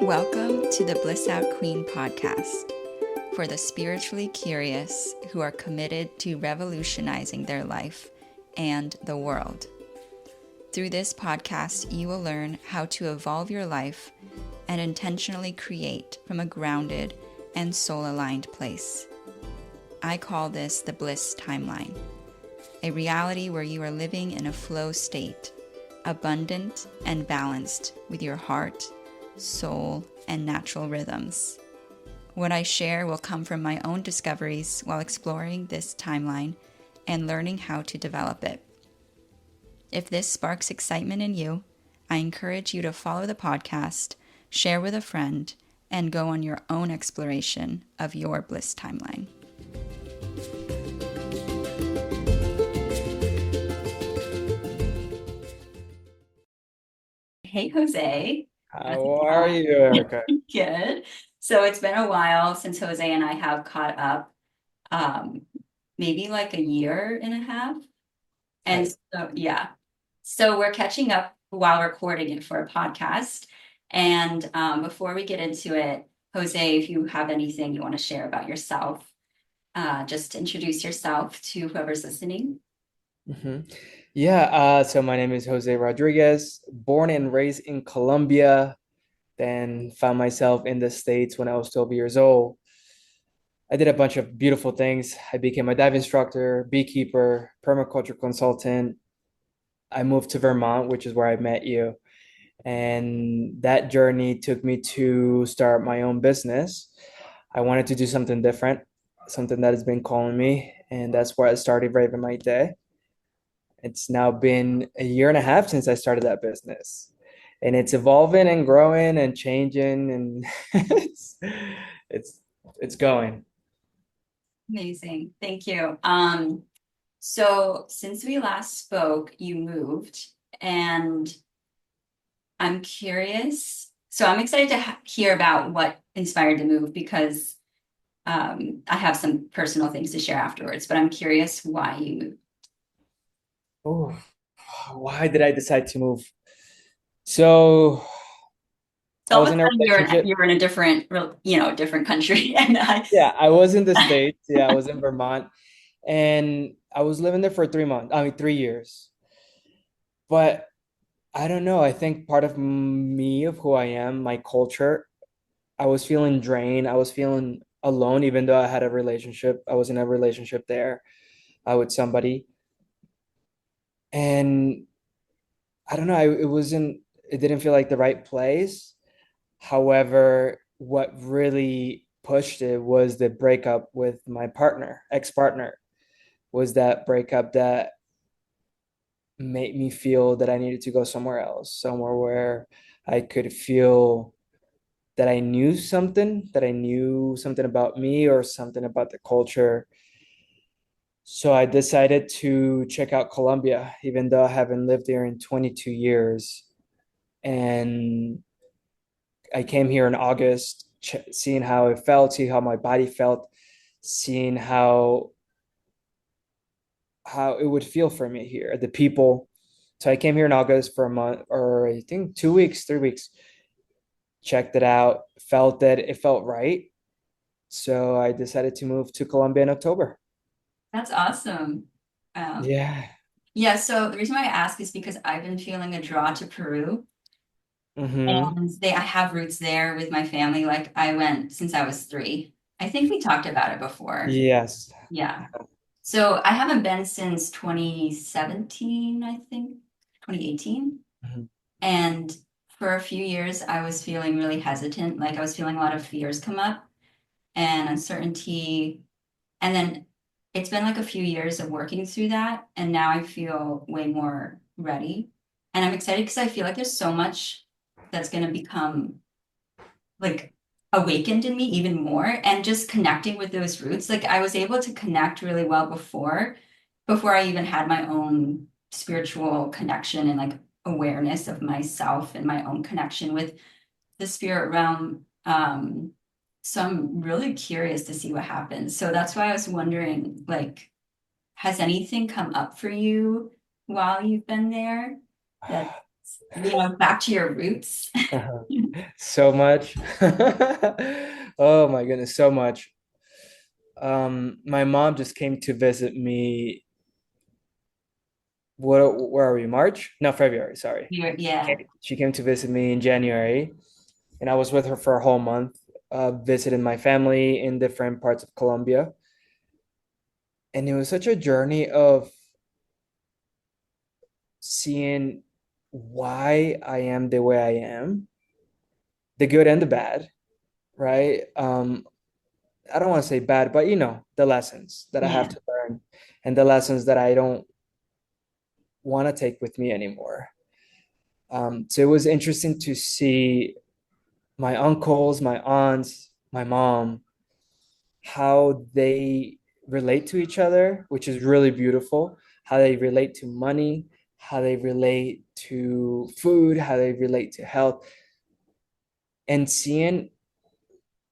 Welcome to the Bliss Out Queen podcast for the spiritually curious who are committed to revolutionizing their life and the world. Through this podcast, you will learn how to evolve your life and intentionally create from a grounded and soul-aligned place. I call this the Bliss Timeline, a reality where you are living in a flow state, abundant and balanced with your heart, soul, and natural rhythms. What I share will come from my own discoveries while exploring this timeline and learning how to develop it. If this sparks excitement in you, I encourage you to follow the podcast, share with a friend, and go on your own exploration of your bliss timeline. Hey, Jose. How are you, Erika? Good. So it's been a while since Jose and I have caught up, maybe like a year and a half. And Right. so, yeah. So we're catching up while recording it for a podcast. And before we get into it, Jose, if you have anything you want to share about yourself, just introduce yourself to whoever's listening. hmm so my name is Jose Rodriguez, born and raised in Colombia, then found myself in the States when I was 12 years old. I did a bunch of beautiful things. I became a dive instructor, beekeeper, permaculture consultant. I moved to Vermont, which is where I met you. And that journey took me to start my own business. I wanted to do something different, something that has been calling me. And that's where I started Ravenmayte. It's now been a year and a half since I started that business. And it's evolving and growing and changing and it's it's going. Amazing. Thank you. So since we last spoke, you moved, and I'm curious. So I'm excited to hear about what inspired the move because I have some personal things to share afterwards, but I'm curious why you moved. Oh, why did I decide to move? So I All was of a in a sudden relationship. you're in a different, different country, and Yeah, I was in the States. Yeah, I was in Vermont and I was living there for 3 months. I mean, 3 years. But I don't know. I think part of me, of who I am, my culture, I was feeling drained. I was feeling alone, even though I had a relationship. I was in a relationship there with somebody. And I don't know, it didn't feel like the right place. However, what really pushed it was the breakup with my partner, ex-partner, was that breakup that made me feel that I needed to go somewhere else, somewhere where I could feel that I knew something about me or something about the culture. So I decided to check out Colombia, even though I haven't lived there in 22 years. And I came here in August, seeing how it felt, see how my body felt, seeing how it would feel for me here, the people. So I came here in August for a month, or I think 2 weeks, 3 weeks. Checked it out, felt that it felt right. So I decided to move to Colombia in October. that's awesome. Um, Yeah. yeah, so the reason why I ask is because I've been feeling a draw to Peru. Mm-hmm. And I have roots there with my family. Like I went since I was 3. I think we talked about it before. Yes. Yeah. So I haven't been since 2017, I think, 2018. Mhm. And for a few years, I was feeling really hesitant. Like I was feeling a lot of fears come up and uncertainty. And then it's been like a few years of working through that. And now I feel way more ready. And I'm excited because I feel like there's so much that's going to become like awakened in me even more, and just connecting with those roots. Like I was able to connect really well before I even had my own spiritual connection and like awareness of myself and my own connection with the spirit realm. So I'm really curious to see what happens. So that's why I was wondering, like, has anything come up for you while you've been there that, back to your roots? Uh-huh. So much. Oh my goodness, so much. My mom just came to visit me. Where are we? March? No, February, sorry. Yeah, She came to visit me in January, and I was with her for a whole month, visiting my family in different parts of Colombia. And it was such a journey of seeing why I am the way I am, the good and the bad, right? I don't want to say bad, but the lessons that I have yeah. to learn and the lessons that I don't want to take with me anymore. So it was interesting to see my uncles, my aunts, my mom, how they relate to each other, which is really beautiful, how they relate to money, how they relate to food, how they relate to health, and seeing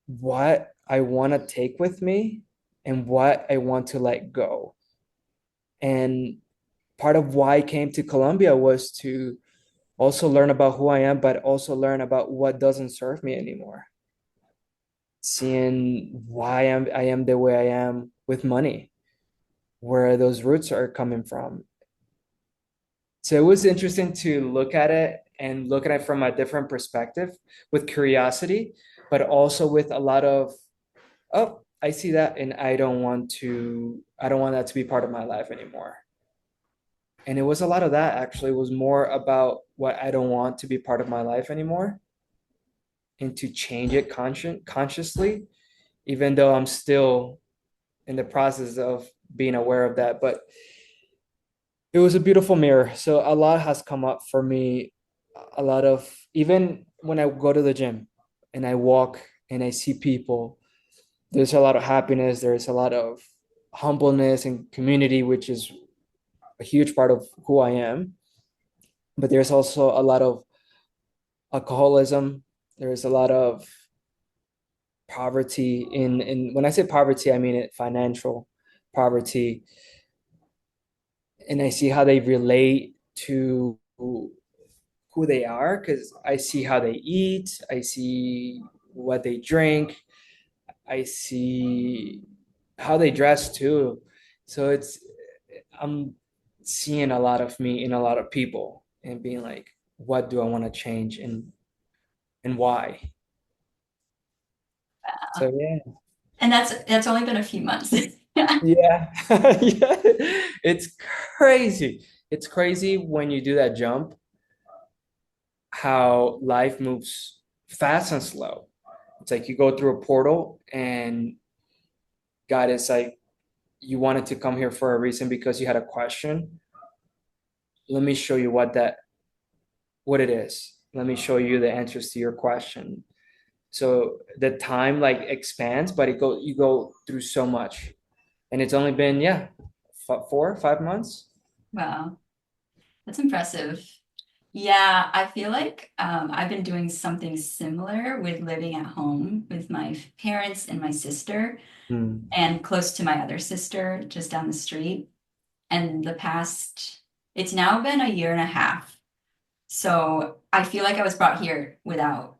what I want to take with me and what I want to let go. And part of why I came to Colombia was to also learn about who I am, but also learn about what doesn't serve me anymore. Seeing why I am the way I am with money, where those roots are coming from. So it was interesting to look at it and look at it from a different perspective with curiosity, but also with a lot of, oh, I see that and I don't want that to be part of my life anymore. And it was a lot of that actually. It was more about what I don't want to be part of my life anymore and to change it consciously, even though I'm still in the process of being aware of that. But it was a beautiful mirror. So a lot has come up for me. A lot of, even when I go to the gym and I walk and I see people, there's a lot of happiness. There's a lot of humbleness and community, which is a huge part of who I am. But there's also a lot of alcoholism. There's a lot of poverty in when I say poverty, I mean it financial poverty. And I see how they relate to who they are because I see how they eat, I see what they drink, I see how they dress too. So I'm seeing a lot of me in a lot of people and being like, what do I want to change and why? So yeah. And that's only been a few months. Yeah. Yeah. It's crazy. It's crazy when you do that jump, how life moves fast and slow. It's like you go through a portal and God is like, you wanted to come here for a reason because you had a question. Let me show you what it is. Let me show you the answers to your question. So the time like expands, but you go through so much. And it's only been, yeah, 4 5 months. Wow, that's impressive. Yeah, I feel like I've been doing something similar with living at home with my parents and my sister, Hmm. and close to my other sister just down the street. And it's now been a year and a half. So I feel like I was brought here without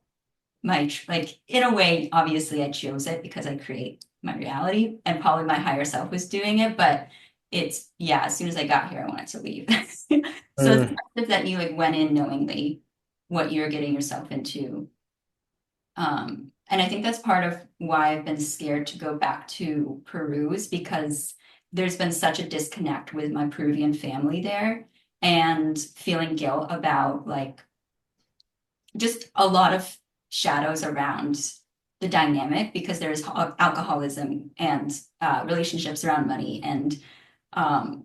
like, in a way, obviously I chose it because I create my reality and probably my higher self was doing it, but yeah, as soon as I got here, I wanted to leave. So it's Hmm. impressive that you like went in knowingly what you're getting yourself into. And I think that's part of why I've been scared to go back to Peru is because there's been such a disconnect with my Peruvian family there and feeling guilt about like just a lot of shadows around the dynamic because there's alcoholism and relationships around money and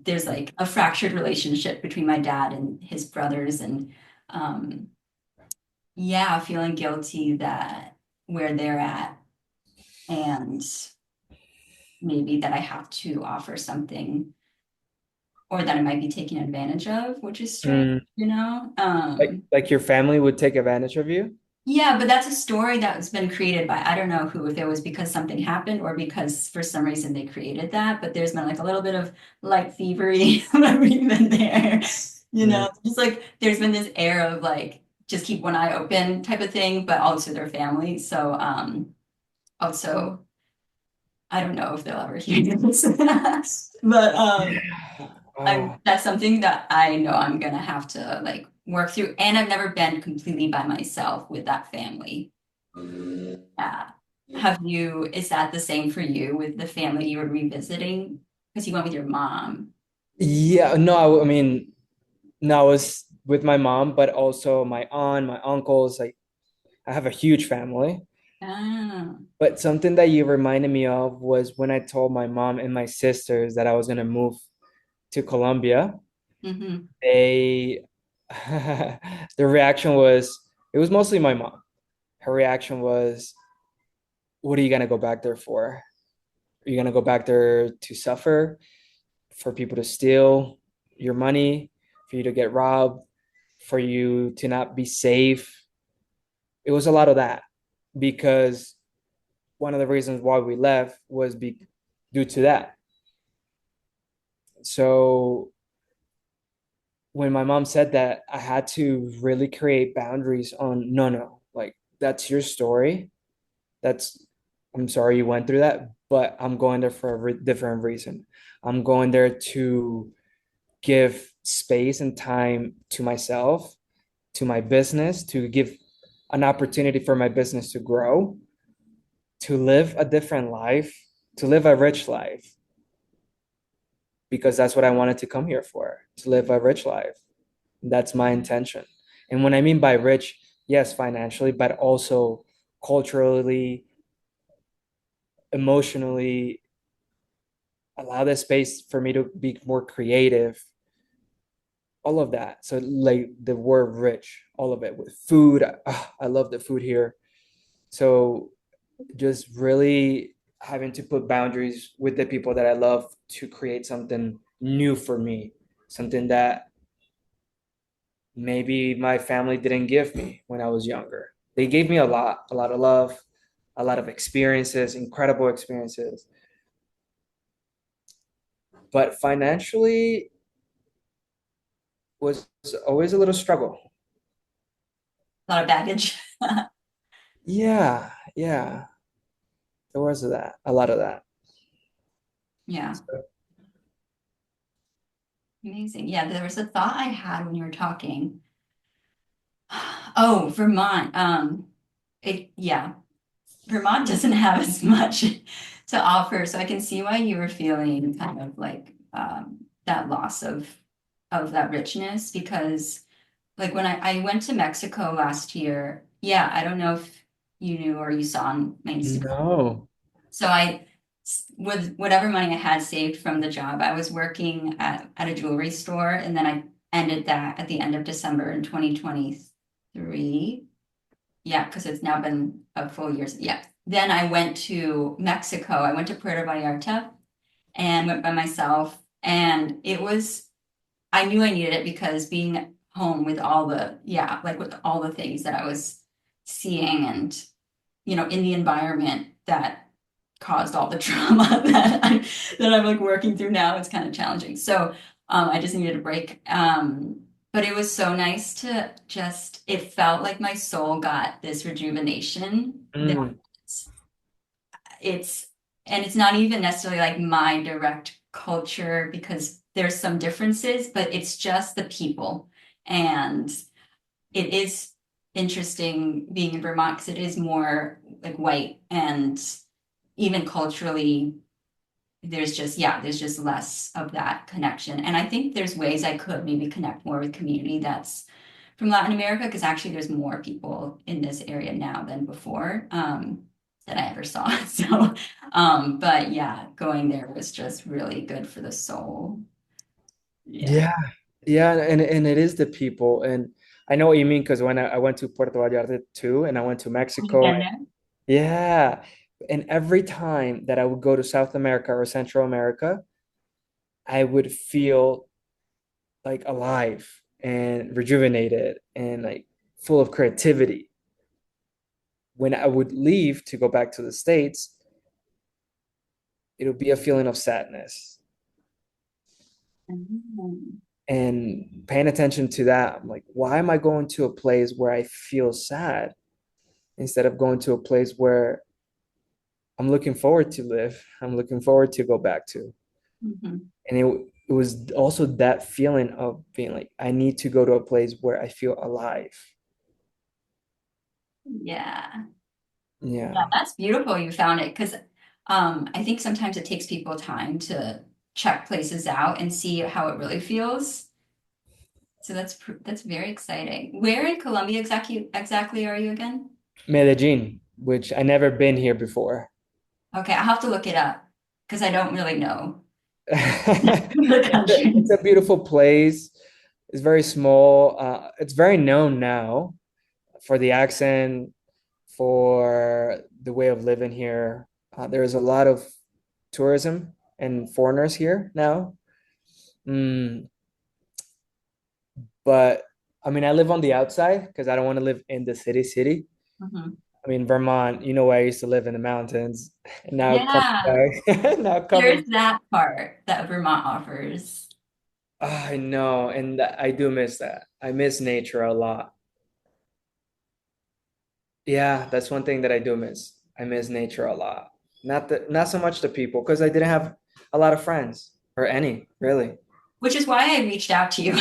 there's like a fractured relationship between my dad and his brothers and um, yeah, feeling guilty that where they're at and maybe that I have to offer something or that I might be taken advantage of, which is strange, Hmm. you know? Like your family would take advantage of you? Yeah, but that's a story that's been created by I don't know who, if it was because something happened or because for some reason they created that, but there's been like a little bit of light thievery whenever you've been there. You Hmm. know, just like there's been this air of like just keep one eye open type of thing, but also their family. So also I don't know if they'll ever hear this, but Oh, that's something that I know I'm gonna have to like work through. And I've never been completely by myself with that family. Uh, is that the same for you with the family you were revisiting? Because you went with your mom. yeah, no, I mean, no, I was with my mom, but also my aunt, my uncles. Like, I have a huge family. Ah, But something that you reminded me of was when I told my mom and my sisters that I was gonna move to Colombia. mm-hmm. They, the reaction was, it was mostly my mom. Her reaction was, "What are you gonna go back there for? Are you gonna go back there to suffer, for people to steal your money, for you to get robbed, for you to not be safe?" It was a lot of that because one of the reasons why we left was due to that. So when my mom said that, I had to really create boundaries on no, no, like that's your story. That's, I'm sorry you went through that, but I'm going there for a different reason. I'm going there to give space and time to myself, to my business, to give an opportunity for my business to grow, to live a different life, to live a rich life, because that's what I wanted to come here for, to live a rich life. That's my intention. And when I mean by rich, yes, financially, but also culturally, emotionally, allow the space for me to be more creative, all of that. So like the word rich, all of it with food. I love the food here. So just really having to put boundaries with the people that I love to create something new for me, something that maybe my family didn't give me when I was younger. They gave me a lot of love, a lot of experiences, incredible experiences. But financially was always a little struggle. A lot of baggage. Yeah, yeah, there was that, a lot of that. Yeah, So, amazing. Yeah, there was a thought I had when you were talking. Oh, Vermont. Yeah, Vermont doesn't have as much to offer, so I can see why you were feeling kind of like that loss of that richness because like when I went to Mexico last year, yeah, I don't know if you knew or you saw on my Instagram. no. So with whatever money I had saved from the job, I was working at a jewelry store and then I ended that at the end of December in 2023. Yeah, because it's now been a full year. Yeah. Then I went to Mexico. I went to Puerto Vallarta and went by myself. And I knew I needed it because being home with like with all the things that I was seeing and, in the environment that caused all the trauma that I'm like working through now, it's kind of challenging. So I just needed a break. But it was so nice to it felt like my soul got this rejuvenation that Mm, it's, and it's not even necessarily like my direct culture because there's some differences, but it's just the people. And it is interesting being in Vermont because it is more like white and even culturally there's just less of that connection. And I think there's ways I could maybe connect more with community that's from Latin America, because actually there's more people in this area now than before, that I ever saw. So, but yeah, going there was just really good for the soul. Yeah. yeah, yeah, and it is the people, and I know what you mean because when I went to Puerto Vallarta too, and I went to Have you Mexico, been there? yeah, and every time that I would go to South America or Central America, I would feel like alive and rejuvenated and like full of creativity. When I would leave to go back to the States, it would be a feeling of sadness. Mhm. And paying attention to that, I'm like, why am I going to a place where I feel sad instead of going to a place where I'm looking forward to live, I'm looking forward to go back to. Mhm. And it was also that feeling of being like, I need to go to a place where I feel alive. Yeah. Yeah, Yeah. that's beautiful you found it because I think sometimes it takes people time to check places out and see how it really feels. So that's very exciting. Where in Colombia exactly are you again? Medellin, which I never been here before. Okay, I'll have to look it up because I don't really know the It's country. a beautiful place. It's very small. It's very known now for the accent, for the way of living here. There's a lot of tourism and foreigners here now. Mm, but I mean, I live on the outside because I don't want to live in the city. Mhm. I mean, Vermont, you know where I used to live in the mountains. And now coming Yeah, back, now there's coming, that part that Vermont offers. I know, and I do miss that. I miss nature a lot. Yeah, that's one thing that I do miss. I miss nature a lot. Not so much the people, because I didn't have a lot of friends or any, really. Which is why I reached out to you.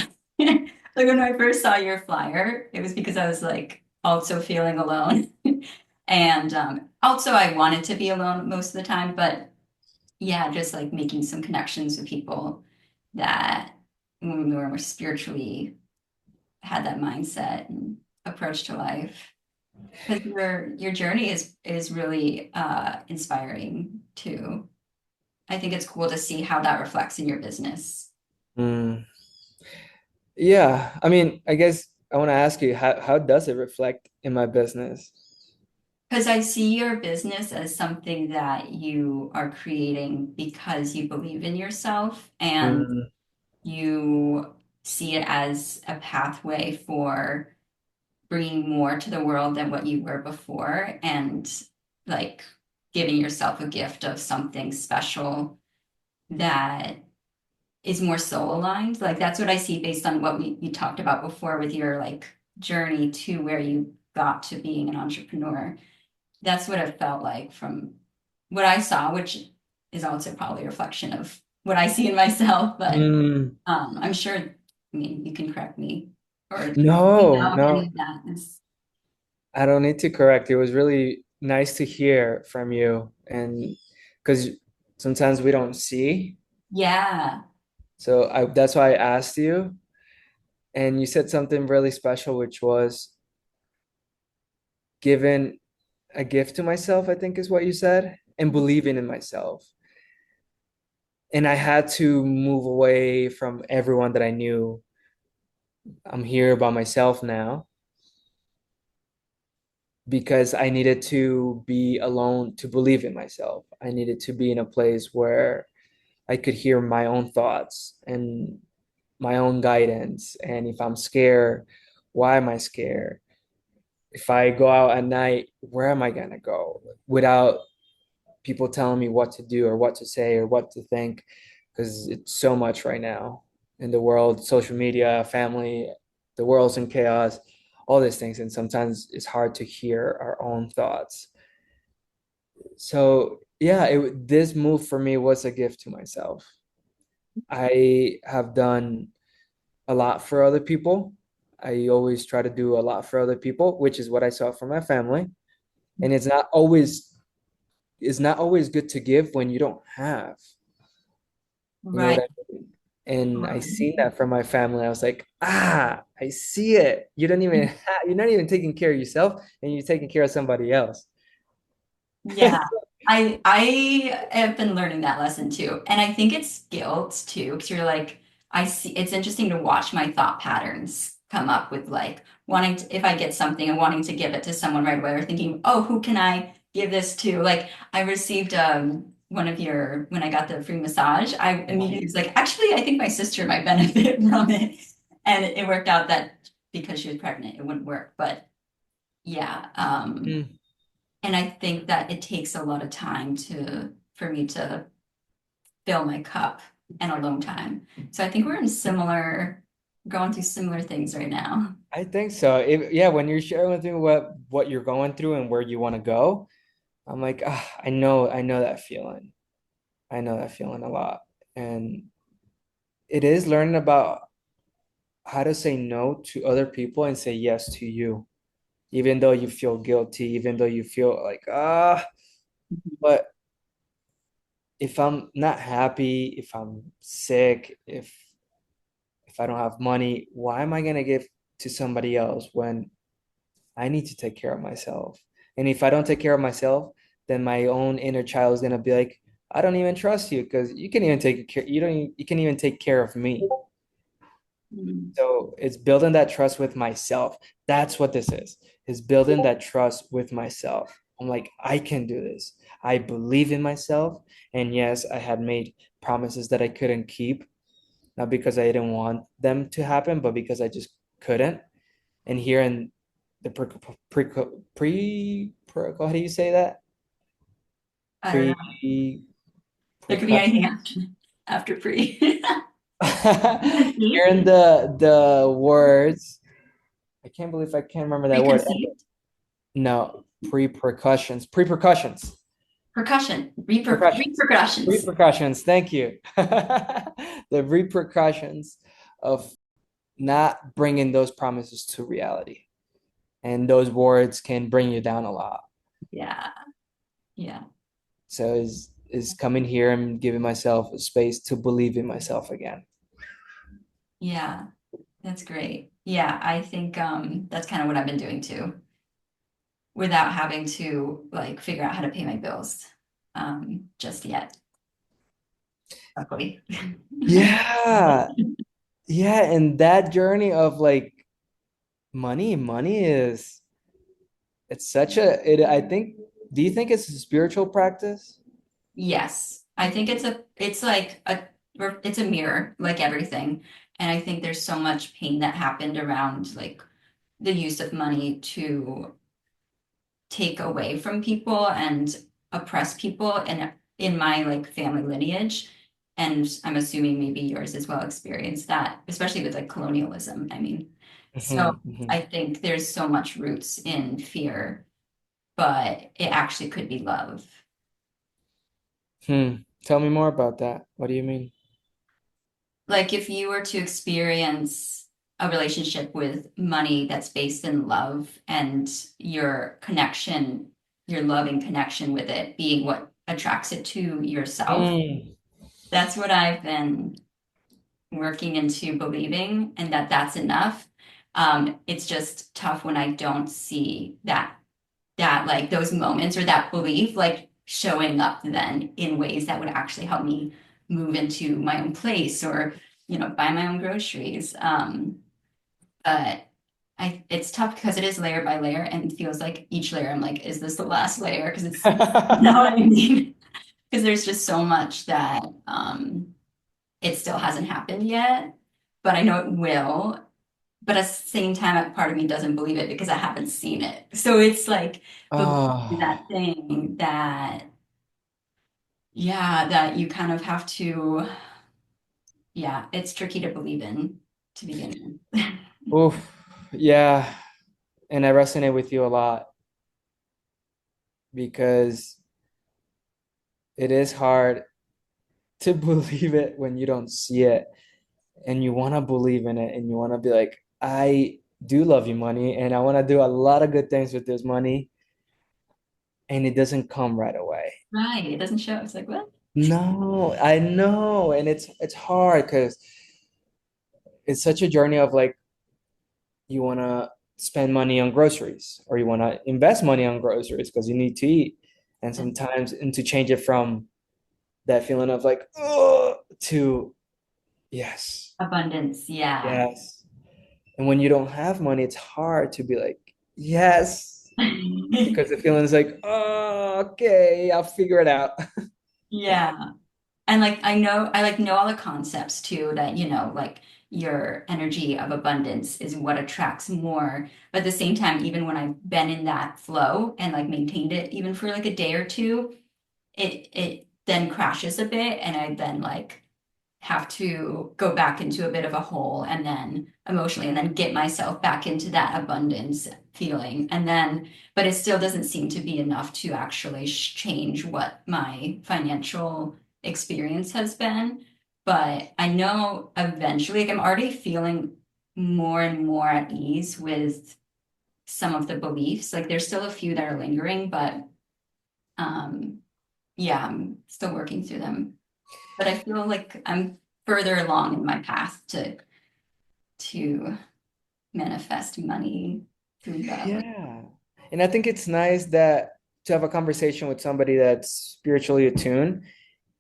Like when I first saw your flyer, it was because I was like also feeling alone. And also I wanted to be alone most of the time, but yeah, just like making some connections with people that when we were spiritually had that mindset and approach to life. Because your journey is really inspiring too. I think it's cool to see how that reflects in your business. Mm. Yeah, I mean, I guess I want to ask you, how does it reflect in my business? Because I see your business as something that you are creating because you believe in yourself and Mm, you see it as a pathway for bringing more to the world than what you were before and like giving yourself a gift of something special that is more soul aligned. Like that's what I see based on what you talked about before with your like journey to where you got to being an entrepreneur. That's what it felt like from what I saw, which is also probably a reflection of what I see in myself. But mm, I'm sure, I mean, you can correct me or point no, out any no, of that. Is, I don't need to correct. It was really nice to hear from you, and because sometimes we don't see, yeah, so that's why I asked you, and you said something really special, which was giving a gift to myself, I think is what you said, and believing in myself. And I had to move away from everyone that I knew. I'm here by myself now because I needed to be alone to believe in myself. I needed to be in a place where I could hear my own thoughts and my own guidance. And if I'm scared, why am I scared? If I go out at night, where am I gonna go without people telling me what to do or what to say or what to think? Because it's so much right now in the world, social media, family, the world's in chaos, all these things. And sometimes it's hard to hear our own thoughts. So yeah, this move for me was a gift to myself. I have done a lot for other people. I always try to do a lot for other people, which is what I saw from my family. And it's not always good to give when you don't have. You know what right. I mean? And I seen that from my family. I was like, I see it. You're not even taking care of yourself and you're taking care of somebody else. Yeah. I have been learning that lesson too. And I think it's guilt too, because you're like, I see it's interesting to watch my thought patterns come up with like wanting to, if I get something and wanting to give it to someone right away or thinking, oh, who can I give this to? Like I received one of your when I got the free massage, I immediately was like, actually, I think my sister might benefit from it. And it worked out that because she was pregnant, it wouldn't work. But yeah, Mm, and I think that it takes a lot of time to for me to fill my cup and alone time. So I think we're in similar going through similar things right now. I think so. Yeah, when you're sharing with me what you're going through and where you want to go, I'm like, I know that feeling. I know that feeling a lot. And it is learning about how to say no to other people and say yes to you, even though you feel guilty, even though you feel like, but if I'm not happy, if I'm sick, if I don't have money, why am I gonna give to somebody else when I need to take care of myself? And if I don't take care of myself, then my own inner child is gonna be like, I don't even trust you because you can even take care, you can even take care of me. Mm. So it's building that trust with myself. That's what this is building that trust with myself. I'm like, I can do this. I believe in myself. And yes, I had made promises that I couldn't keep, not because I didn't want them to happen, but because I just couldn't. And here in the how do you say that? I don't Pre know. There could be precaution. anything after pre. Here in the words, I can't believe I can't remember that word. Preconceived? No, pre-precautions, Percussion. precautions, Repercussions. repercussions. Thank you. The repercussions of not bringing those promises to reality. And those words can bring you down a lot. Yeah. Yeah. So is coming here and giving myself a space to believe in myself again. Yeah. That's great. Yeah, I think that's kind of what I've been doing too, without having to like figure out how to pay my bills just yet, luckily. Yeah. Yeah. And that journey of like money is it's such a it I think do you think it's a spiritual practice? Yes, I think it's like it's a mirror, like everything. And I think there's so much pain that happened around like the use of money to take away from people and oppress people and in my like family lineage. And I'm assuming maybe yours as well experienced that, especially with like colonialism. I mean, so Hmm. I think there's so much roots in fear, but it actually could be love. Tell me more about that. What do you mean? Like if you were to experience a relationship with money that's based in love and your connection, your loving connection with it being what attracts it to yourself, Mm. that's what I've been working into believing and that's enough. It's just tough when I don't see that like those moments or that belief like showing up then in ways that would actually help me move into my own place or buy my own groceries. But it's tough because it is layer by layer and it feels like each layer I'm like, is this the last layer? Because it's you know what I mean? Because there's just so much that it still hasn't happened yet, but I know it will. But at the same time, a part of me doesn't believe it because I haven't seen it. So it's like believing Oh, that thing that, yeah, that you kind of have to, yeah, it's tricky to believe in to begin with. oof. Yeah. And I resonate with you a lot because it is hard to believe it when you don't see it and you want to believe in it and you want to be like, I do love you, money, and I want to do a lot of good things with this money, and it doesn't come right away. Right. It doesn't show. It's like, what? No, I know, and it's hard because it's such a journey of like you want to spend money on groceries or you want to invest money on groceries because you need to eat, and sometimes and to change it from that feeling of like oh to yes, Abundance. Yeah. yes. And when you don't have money, it's hard to be like, yes, because the feeling is like, oh, okay, I'll figure it out. Yeah. And like I like know all the concepts too that like your energy of abundance is what attracts more. But at the same time, even when I've been in that flow and like maintained it even for like a day or two, it then crashes a bit and I then like have to go back into a bit of a hole and then emotionally and then get myself back into that abundance feeling. And then, but it still doesn't seem to be enough to actually change what my financial experience has been. But I know eventually, like I'm already feeling more and more at ease with some of the beliefs. Like there's still a few that are lingering, but um yeah, I'm still working through them. But I feel like I'm further along in my path to manifest money through that. Like, Yeah. And I think it's nice that to have a conversation with somebody that's spiritually attuned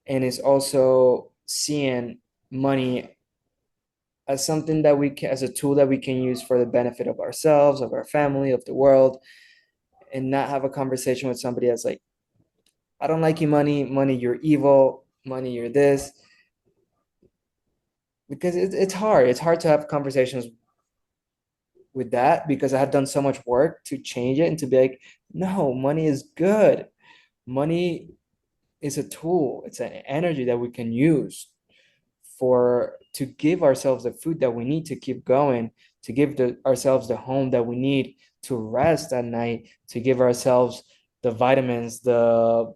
and is also seeing money as something that we can, as a tool that we can use for the benefit of ourselves, of our family, of the world, and not have a conversation with somebody that's like, I don't like you, money, money, you're evil, money, you're this. Because it's hard. It's hard to have conversations with that because I have done so much work to change it and to be like, no, money is good. Money is a tool. It's an energy that we can use for to give ourselves the food that we need to keep going, to give ourselves the home that we need to rest at night, to give ourselves the vitamins, the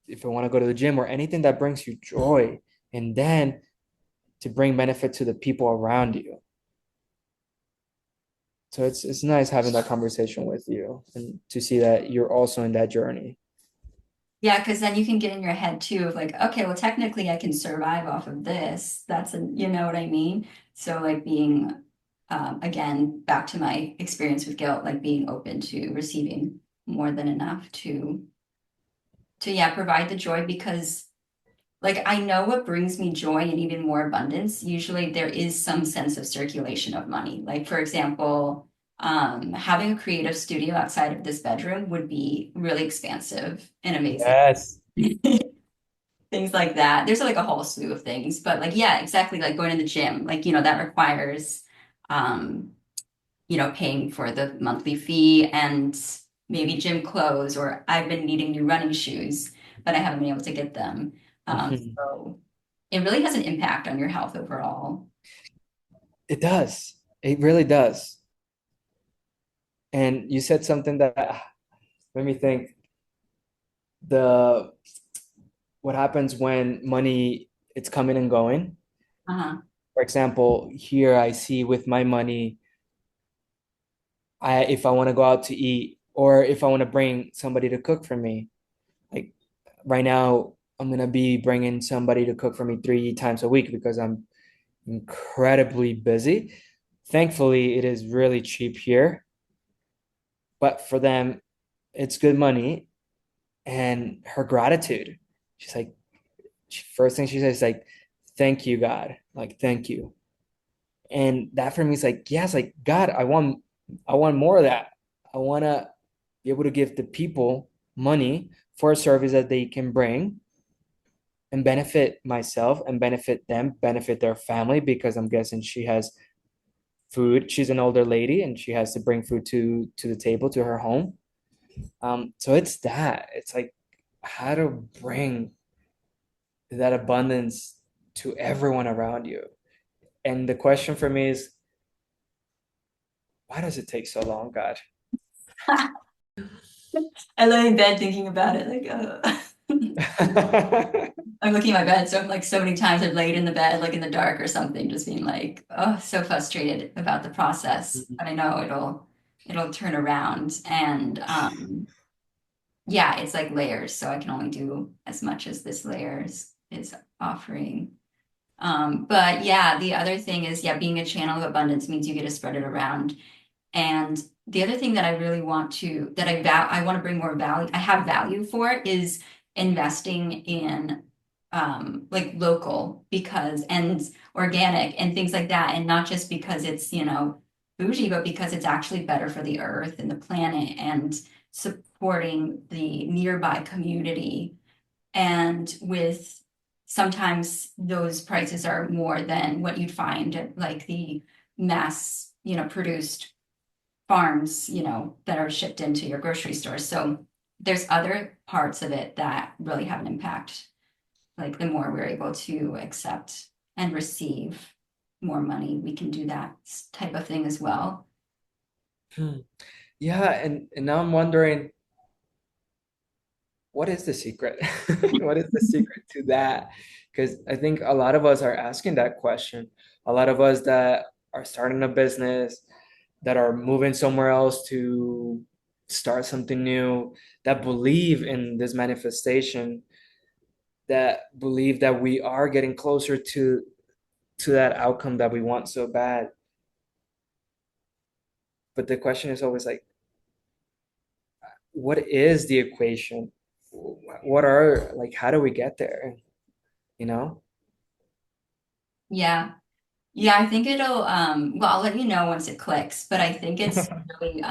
if you want to go to the gym or anything that brings you joy, and then to bring benefit to the people around you. So it's nice having that conversation with you and to see that you're also in that journey. yeah, because then you can get in your head too of like, okay, well, technically I can survive off of this. That's a, you know what I mean? So like being, again, back to my experience with guilt, like being open to receiving more than enough to yeah, provide the joy because like I know what brings me joy and even more abundance. Usually there is some sense of circulation of money. Like for example, having a creative studio outside of this bedroom would be really expansive and amazing. Yes. Things like that. There's like a whole slew of things, but like yeah, exactly like going to the gym. Like, you know, that requires um, you know, paying for the monthly fee and maybe gym clothes, or I've been needing new running shoes, but I haven't been able to get them. Mhm. So it really has an impact on your health overall. It does. It really does. And you said something that made me think the what happens when money it's coming and going. Uh-huh. For example, here I see with my money, I if I want to go out to eat or if I want to bring somebody to cook for me, like right now, I'm gonna be bringing somebody to cook for me 3 times a week because I'm incredibly busy. Thankfully, it is really cheap here, but for them, it's good money. And her gratitude, she's like, first thing she says is like, "Thank you, God." Like, thank you. And that for me is like, yes, like God, I want more of that. I want to be able to give the people money for a service that they can bring and benefit myself and benefit them, benefit their family because I'm guessing she has food. She's an older lady and she has to bring food to the table to her home. So it's that. It's like how to bring that abundance to everyone around you. And the question for me is, why does it take so long, God? I lay in bed thinking about it, like, I'm looking at my bed, so I'm like so many times I've laid in the bed, like in the dark or something, just being like, oh, so frustrated about the process. But I know it'll turn around and yeah, it's like layers, so I can only do as much as this layers is offering. But yeah, the other thing is, yeah, being a channel of abundance means you get to spread it around. And the other thing that I really want to, that I want to bring more value, I have value for is investing in like local because and organic and things like that. And not just because it's, you know, bougie, but because it's actually better for the earth and the planet and supporting the nearby community. And with sometimes those prices are more than what you'd find at like the mass, you know, produced farms, you know, that are shipped into your grocery store. So there's other parts of it that really have an impact, like the more we're able to accept. and receive more money, we can do that type of thing as well. Hmm. Yeah, and now I'm wondering, what is the secret? What is the secret to that? Because I think a lot of us are asking that question. A lot of us that are starting a business, that are moving somewhere else to start something new, that believe in this manifestation, that believe that we are getting closer to that outcome that we want so bad. But the question is always like, what is the equation? What are like, how do we get there? You know? Yeah. Yeah, I think it'll well, I'll let you know once it clicks, but I think it's really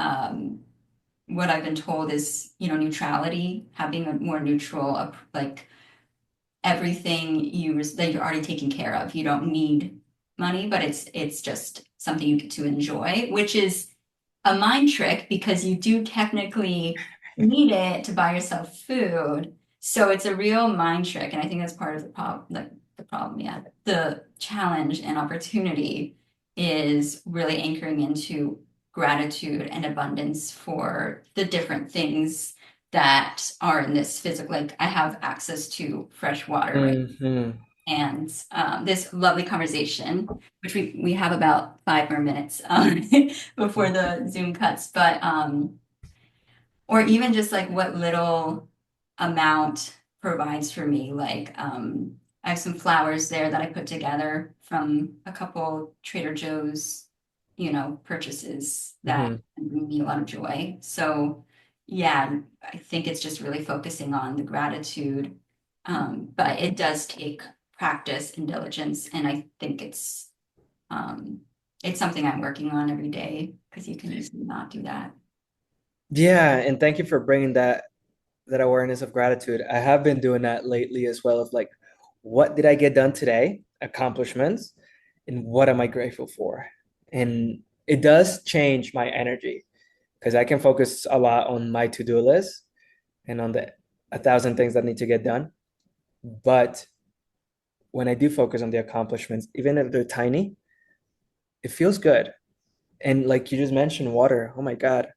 what I've been told is, neutrality, having a more neutral like everything that you're already taking care of. You don't need money, but it's just something you get to enjoy, which is a mind trick because you do technically need it to buy yourself food. So it's a real mind trick, and I think that's part of the problem. Like the problem, yeah, the challenge and opportunity is really anchoring into gratitude and abundance for the different things that are in this physical. Like I have access to fresh water, right? Hmm. And this lovely conversation, which we have about 5 more minutes before the Zoom cuts, but or even just like what little amount provides for me. Like I have some flowers there that I put together from a couple Trader Joe's, purchases that Hmm. bring me a lot of joy. So yeah, I think it's just really focusing on the gratitude. But it does take practice and diligence, and I think um, it's something I'm working on every day because you can easily not do that. Yeah, and thank you for bringing that awareness of gratitude. I have been doing that lately as well of like, what did I get done today? Accomplishments, and what am I grateful for? And it does change my energy because I can focus a lot on my to-do list and on the 1,000 things that need to get done. But when I do focus on the accomplishments, even if they're tiny, it feels good. And like you just mentioned, water. Oh my God,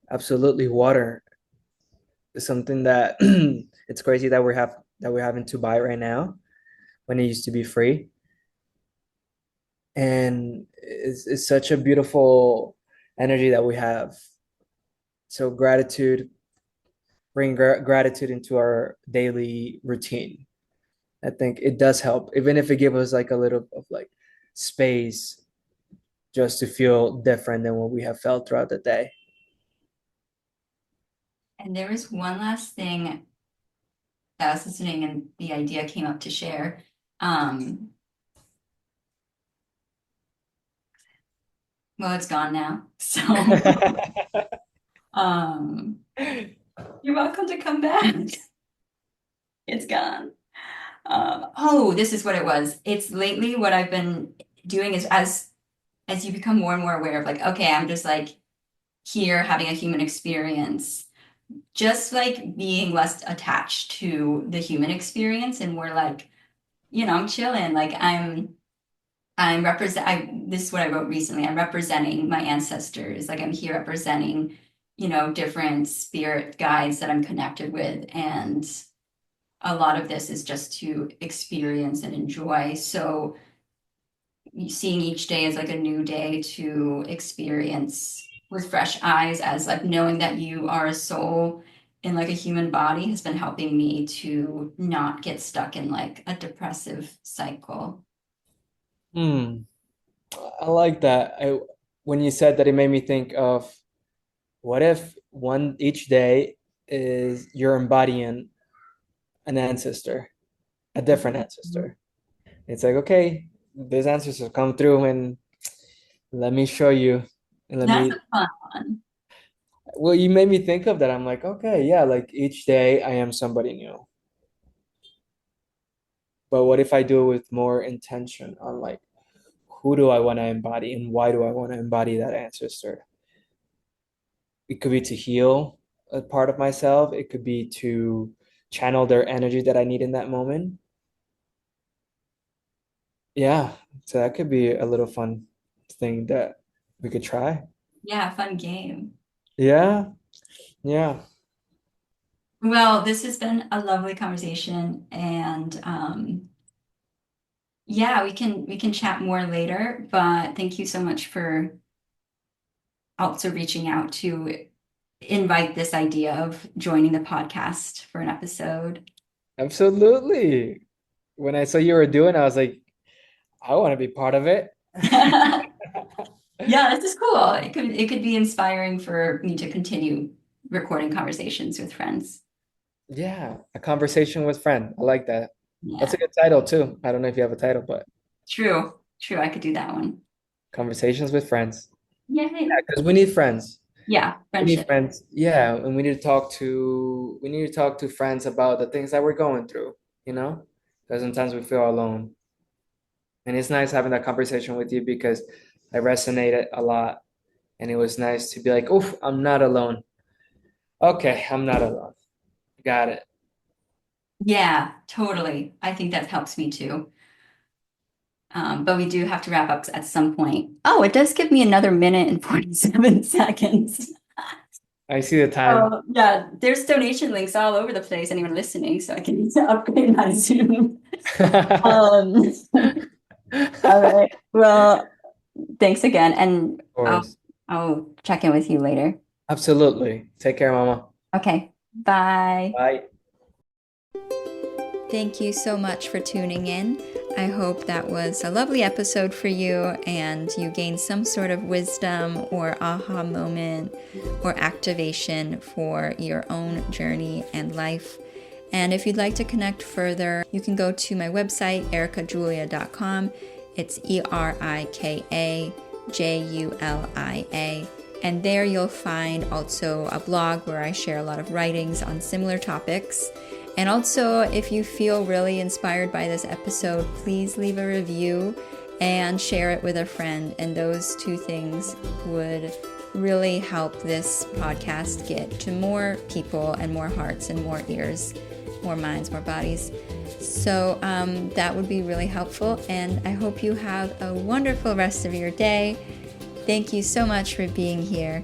absolutely water is something that it's crazy that we're having to buy right now when it used to be free. And it's such a beautiful energy that we have. So gratitude, bring gratitude into our daily routine. I think it does help, even if it gives us like a little of like space just to feel different than what we have felt throughout the day. And there was one last thing that I was listening and the idea came up to share. Um, well, it's gone now. So um, you're welcome to come back. It's gone. Oh, this is what it was. It's lately what I've been doing is as you become more and more aware of like, okay, I'm just like here having a human experience, just like being less attached to the human experience and more like, I'm chilling. Like this is what I wrote recently. I'm representing my ancestors. Like I'm here representing, different spirit guides that I'm connected with. And a lot of this is just to experience and enjoy. So seeing each day as like a new day to experience with fresh eyes, as like knowing that you are a soul in like a human body has been helping me to not get stuck in like a depressive cycle. Hmm. I like that. When you said that, it made me think of what if one each day is you're embodying an ancestor, a different Mhm. ancestor. It's like, okay, this ancestor come through and let me show you and let That's me a fun one. well, you made me think of that. I'm like, okay, yeah, like each day I am somebody new. But what if I do it with more intention on like who do I want to embody and why do I want to embody that ancestor? It could be to heal a part of myself. It could be to channel their energy that I need in that moment. Yeah, so that could be a little fun thing that we could try. Yeah, fun game. Yeah, yeah. Well, this has been a lovely conversation, and yeah, we can chat more later, but thank you so much for also reaching out to invite this idea of joining the podcast for an episode. Absolutely. When I saw you were doing, I was like, I want to be part of it. Yeah, this is cool. It could be inspiring for me to continue recording conversations with friends. Yeah, a conversation with friend. I like that. That's a Yeah, good title too. I don't know if you have a title, but true, true. I could do that one. conversations with friends. Yay. Yeah, because we need friends. Yeah, We need friendship. friends. Yeah, and we need to talk to friends about the things that we're going through, you know? Because sometimes we feel alone. And it's nice having that conversation with you because I resonated a lot. And it was nice to be like, oof, I'm not alone. Okay, I'm not alone. Got it. Yeah, totally. I think that helps me too. But we do have to wrap up at some point. Oh, it does give me another minute and 47 seconds. I see the time. Oh, yeah, there's donation links all over the place, anyone listening, so I can upgrade my Zoom. Um, all right. Well, thanks again, and Of course. I'll check in with you later. Absolutely. Take care, Mama. Okay, bye. Bye. Thank you so much for tuning in. I hope that was a lovely episode for you and you gained some sort of wisdom or aha moment or activation for your own journey and life. And if you'd like to connect further, you can go to my website, erikajulia.com. It's ErikaJulia. And there you'll find also a blog where I share a lot of writings on similar topics. And also, if you feel really inspired by this episode, please leave a review and share it with a friend. And those two things would really help this podcast get to more people and more hearts and more ears, more minds, more bodies. So that would be really helpful. And I hope you have a wonderful rest of your day. Thank you so much for being here.